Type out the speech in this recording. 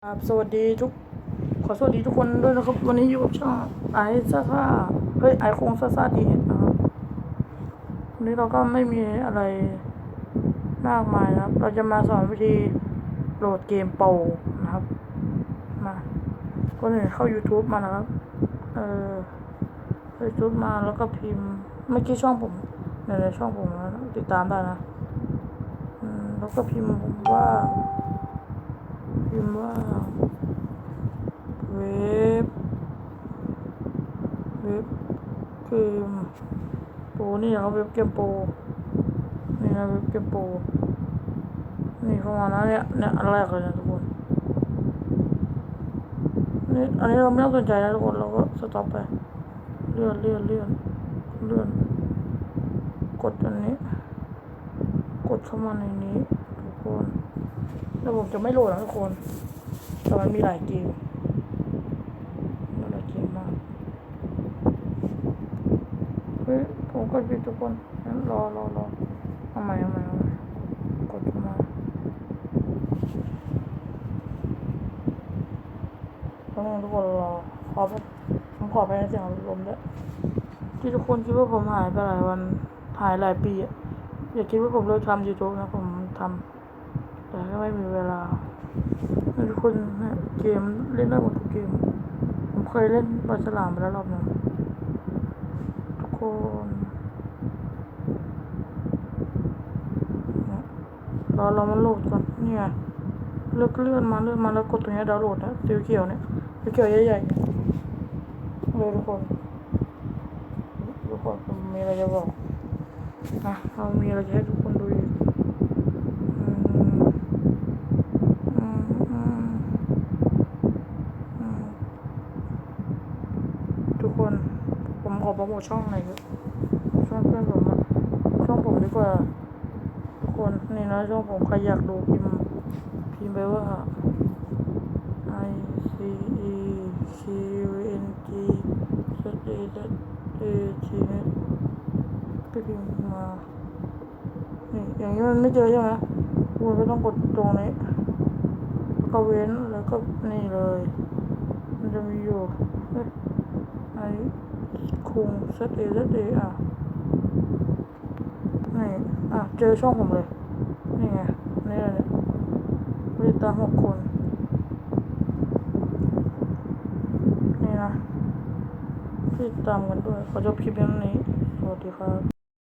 ครับสวัสดีขอสวัสดีทุกคนด้วยนะครับวันนี้อยู่กับช่องไอซ่าซ่าไอคงซ่าซ่าดีนะครับวันนี้เราก็ไม่มีอะไรมากมายนะครับเราจะมาสอนวิธีโหลดเกมโปรนะครับมาคนอื่นเข้า YouTube มานะครับYouTube มาแล้วก็พิมพ์เมื่อกี้ช่องผมในช่องผมนะติดตามได้นะแล้วก็พิมพ์ว่าเว็บเกมโปรนี่นะครับเว็บเกมโปรนี่นะเว็บเกมโปรนี่เข้ามานะเนี่ยอันแรกเลยนะทุกคนนี่อันนี้เราไม่ต้องสนใจนะทุกคนเราก็สต็อปไปเลื่อนกดอันนี้กดเข้ามาในนี้ทุกคนแล้วผมจะไม่โหลดนะทุกคนแต่มันมีหลายเกมมากผมกดผิดทุกคนงั้นรอเอาใหม่กดเข้ามาต้องทุกคนรอผมขอไปในเสียงลมด้วยที่ทุกคนคิดว่าผมหายไปหลายวันหายหลายปีอย่าคิดว่าผมเลิกทำ YouTube นะผมทำแต่ก็ไม่มีเวลาทุกคนเกมเล่นได้หมดทุกเกมผมเคยเล่นปลาฉลามไปแล้วรอบนึงทุกคนเรามาโหลดก่อนเนี่ยเลื่อนมาแล้วกดตรงนี้ดาวน์โหลดนะสีเขียวเนี่ยสีเขียวใหญ่ๆเลยทุกคนผมมีอะไรจะบอกนะเรามีอะไรจะให้ทุกคนดูอีกทุกคนผมขอโปรโมทช่องหน่อยช่องเพื่อนผมช่องผมดีกว่าทุกคนนี่นะช่องผมใครอยากดูพิมพ์ไปว่า ICEQNGZAZAT ไปพิมพ์มานี่อย่างนี้มันไม่เจอใช่ไหมคุณก็ต้องกดตรงนี้แล้วก็เว้นแล้วก็นี่เลยมันจะมีอยู่ไอคุง ZAZA นี่เจอช่องผมเลยนี่ไงนี่เลยติดตาม6 คนนี่นะติดตามกันด้วยขอจบคลิปนี้สวัสดีครับ